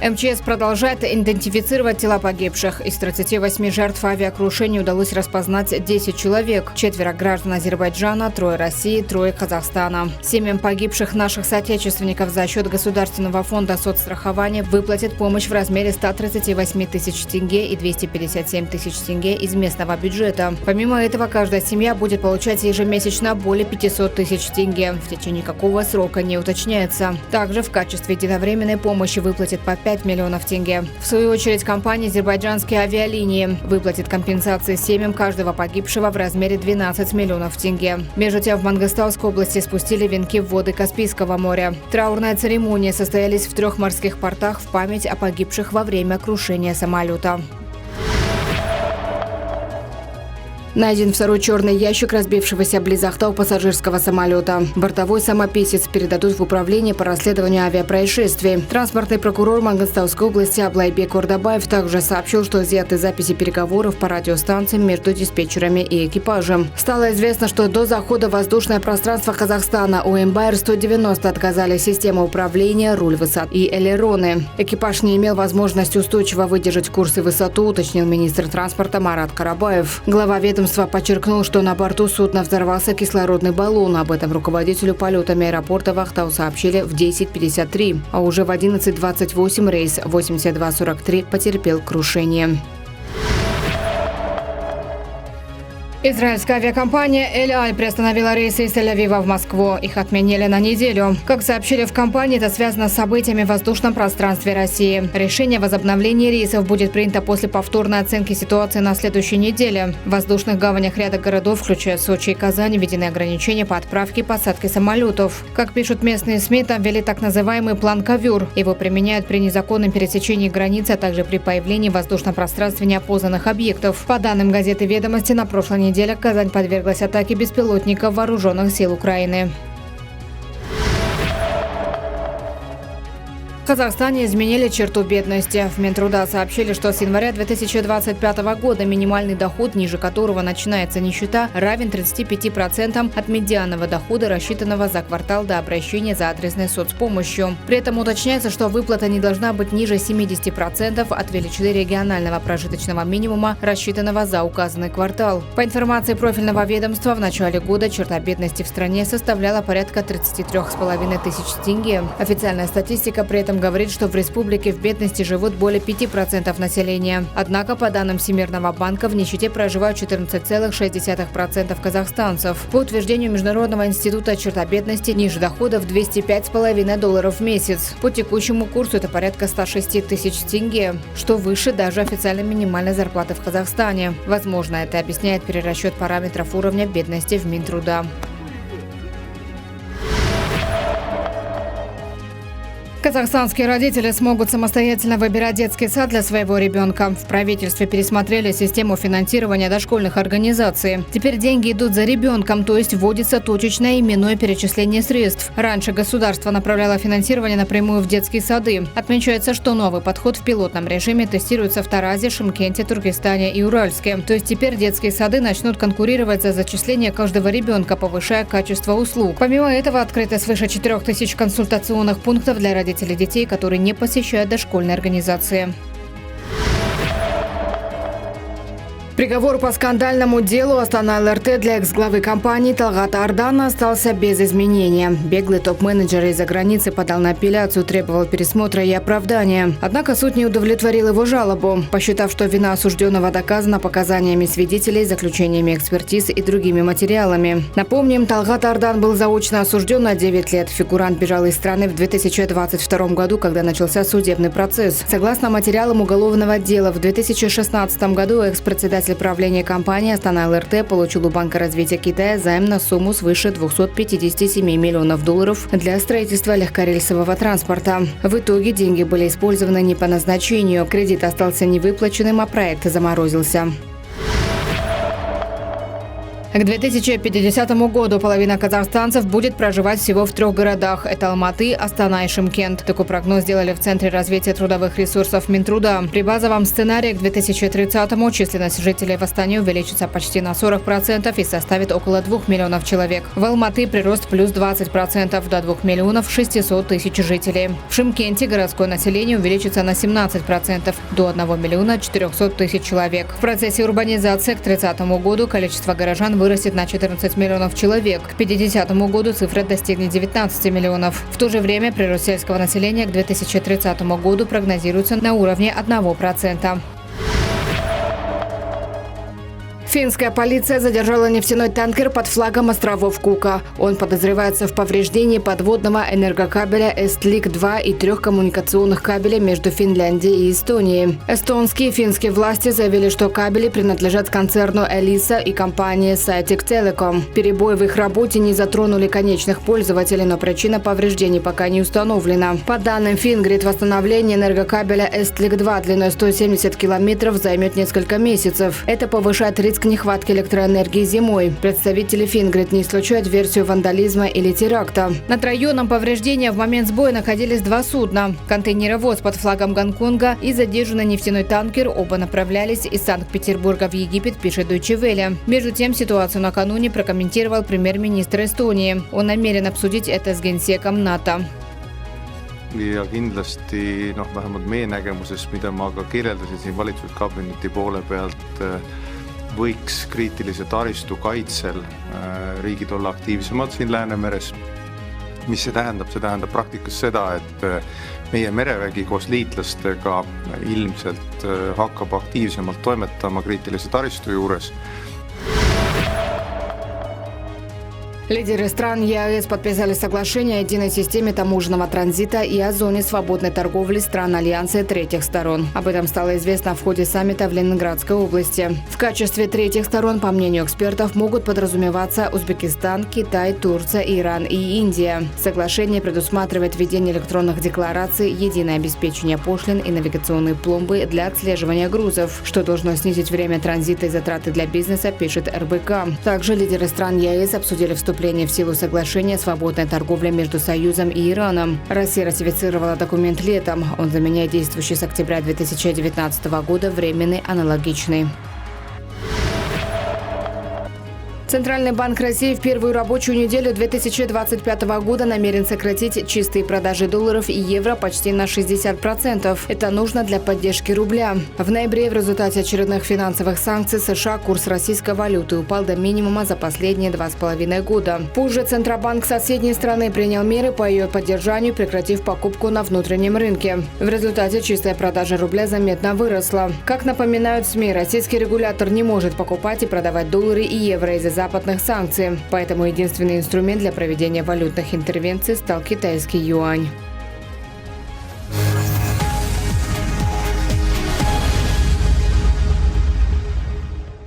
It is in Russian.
МЧС продолжает идентифицировать тела погибших. Из 38 жертв авиакрушения удалось распознать 10 человек. 4 граждан Азербайджана, 3 России, 3 Казахстана. Семьям погибших наших соотечественников за счет Государственного фонда соцстрахования выплатят помощь в размере 138 тысяч тенге и 257 тысяч тенге из местного бюджета. Помимо этого, каждая семья будет получать ежемесячно более 500 тысяч тенге. В течение какого срока не уточняется. Также в качестве единовременной помощи выплатит по 5 миллионов тенге. В свою очередь, компания «Азербайджанские авиалинии» выплатит компенсации семьям каждого погибшего в размере 12 миллионов тенге. Между тем, в Мангыстауской области спустили венки в воды Каспийского моря. Траурная церемония состоялись в 3 морских портах в память о погибших во время крушения самолета. Найден второй черный ящик разбившегося близ Ахтау пассажирского самолета. Бортовой самописец передадут в управление по расследованию авиапроисшествий. Транспортный прокурор Мангыстауской области Аблайбек Ордабаев также сообщил, что изъяты записи переговоров по радиостанциям между диспетчерами и экипажем. Стало известно, что до захода в воздушное пространство Казахстана у Embraer-190 отказали система управления, руль высот и элероны. Экипаж не имел возможности устойчиво выдержать курс и высоту, уточнил министр транспорта Марат Карабаев. Глава ведомства подчеркнул, что на борту судна взорвался кислородный баллон. Об этом руководителю полетами аэропорта в Ахтау сообщили в 10:53, а уже в 11:28 рейс 8243 потерпел крушение. Израильская авиакомпания «Эль Аль» приостановила рейсы из Тель-Авива в Москву. Их отменили на неделю. Как сообщили в компании, это связано с событиями в воздушном пространстве России. Решение о возобновлении рейсов будет принято после повторной оценки ситуации на следующей неделе. В воздушных гаванях ряда городов, включая Сочи и Казань, введены ограничения по отправке и посадке самолетов. Как пишут местные СМИ, там ввели так называемый план «Ковер». Его применяют при незаконном пересечении границы, а также при появлении в воздушном пространстве неопознанных объектов. По данным газеты «Ведомости», на прошлой неделе Казань подверглась атаке беспилотников вооруженных сил Украины. В Казахстане изменили черту бедности. В Минтруда сообщили, что с января 2025 года минимальный доход, ниже которого начинается нищета, равен 35% от медианного дохода, рассчитанного за квартал до обращения за адресной соцпомощью. При этом уточняется, что выплата не должна быть ниже 70% от величины регионального прожиточного минимума, рассчитанного за указанный квартал. По информации профильного ведомства, в начале года черта бедности в стране составляла порядка 33,5 тысяч тенге. Официальная статистика при этом говорит, что в республике в бедности живут более 5% населения. Однако, по данным Всемирного банка, в нищете проживают 14,6% казахстанцев. По утверждению Международного института, черта бедности ниже доходов $205,5 в месяц. По текущему курсу это порядка 106 тысяч тенге, что выше даже официальной минимальной зарплаты в Казахстане. Возможно, это объясняет перерасчет параметров уровня бедности в Минтруда. Казахстанские родители смогут самостоятельно выбирать детский сад для своего ребенка. В правительстве пересмотрели систему финансирования дошкольных организаций. Теперь деньги идут за ребенком, то есть вводится точечное именное перечисление средств. Раньше государство направляло финансирование напрямую в детские сады. Отмечается, что новый подход в пилотном режиме тестируется в Таразе, Шымкенте, Туркестане и Уральске. То есть теперь детские сады начнут конкурировать за зачисление каждого ребенка, повышая качество услуг. Помимо этого, открыто свыше 4000 консультационных пунктов для родителей детей, которые не посещают дошкольные организации. Приговор по скандальному делу Астана ЛРТ для экс-главы компании Талгата Ардана остался без изменения. Беглый топ-менеджер из-за границы подал на апелляцию, требовал пересмотра и оправдания. Однако суд не удовлетворил его жалобу, посчитав, что вина осужденного доказана показаниями свидетелей, заключениями экспертиз и другими материалами. Напомним, Талгат Ардан был заочно осужден на 9 лет. Фигурант бежал из страны в 2022 году, когда начался судебный процесс. Согласно материалам уголовного дела, в 2016 году экс-председатель правления компании Астана ЛРТ получил у Банка развития Китая займ на сумму свыше $257 миллионов для строительства легкорельсового транспорта. В итоге деньги были использованы не по назначению. Кредит остался невыплаченным, а проект заморозился. К 2050 году половина казахстанцев будет проживать всего в 3 городах. Это Алматы, Астана и Шымкент. Такой прогноз сделали в Центре развития трудовых ресурсов Минтруда. При базовом сценарии к 2030-му численность жителей в Астане увеличится почти на 40% и составит около 2 миллионов человек. В Алматы прирост плюс 20% до 2 миллионов 600 тысяч жителей. В Шымкенте городское население увеличится на 17% до 1 миллиона 400 тысяч человек. В процессе урбанизации к 30 году количество горожан вырастет на 14 миллионов человек. К 50 году цифра достигнет 19 миллионов. В то же время прирост сельского населения к 2030 году прогнозируется на уровне 1%. Финская полиция задержала нефтяной танкер под флагом островов Кука. Он подозревается в повреждении подводного энергокабеля Эстлик-2 и 3 коммуникационных кабелей между Финляндией и Эстонией. Эстонские и финские власти заявили, что кабели принадлежат концерну Elisa и компании Saitik Telecom. Перебои в их работе не затронули конечных пользователей, но причина повреждений пока не установлена. По данным Фингрид, восстановление энергокабеля Эстлик-2 длиной 170 километров займет несколько месяцев. Это повышает риск нехватки электроэнергии зимой. Представители Фингрид не исключают версию вандализма или теракта. На районом повреждения в момент сбоя находились 2 судна. Контейнеровоз под флагом Гонконга и задержанный нефтяной танкер оба направлялись из Санкт-Петербурга в Египет, пишет Deutsche Welle. Между тем, ситуацию накануне прокомментировал премьер-министр Эстонии. Он намерен обсудить это с генсеком НАТО. Ja kindlasti vähemalt meie nägemuses, mida ma ka kirjeldasin siin valitsuskabineti poole pealt, võiks kriitilise taristu kaitsel riigid olla aktiivsemad siin Läänemeres. Mis see tähendab? See tähendab praktikas seda, et meie merevägi koos liitlastega ilmselt hakkab aktiivsemalt toimetama kriitilise taristu juures. Лидеры стран ЕАЭС подписали соглашение о единой системе таможенного транзита и о зоне свободной торговли стран Альянса и третьих сторон. Об этом стало известно в ходе саммита в Ленинградской области. В качестве третьих сторон, по мнению экспертов, могут подразумеваться Узбекистан, Китай, Турция, Иран и Индия. Соглашение предусматривает введение электронных деклараций, единое обеспечение пошлин и навигационные пломбы для отслеживания грузов, что должно снизить время транзита и затраты для бизнеса, пишет РБК. Также лидеры стран ЕАЭС обсудили вступление в силу соглашения о свободной торговле между Союзом и Ираном. Россия ратифицировала документ летом. Он заменяет действующий с октября 2019 года временный аналогичный. Центральный банк России в первую рабочую неделю 2025 года намерен сократить чистые продажи долларов и евро почти на 60%. Это нужно для поддержки рубля. В ноябре в результате очередных финансовых санкций США курс российской валюты упал до минимума за последние 2,5 года. Позже Центробанк соседней страны принял меры по ее поддержанию, прекратив покупку на внутреннем рынке. В результате чистая продажа рубля заметно выросла. Как напоминают СМИ, российский регулятор не может покупать и продавать доллары и евро из-за западных санкций. Поэтому единственный инструмент для проведения валютных интервенций стал китайский юань.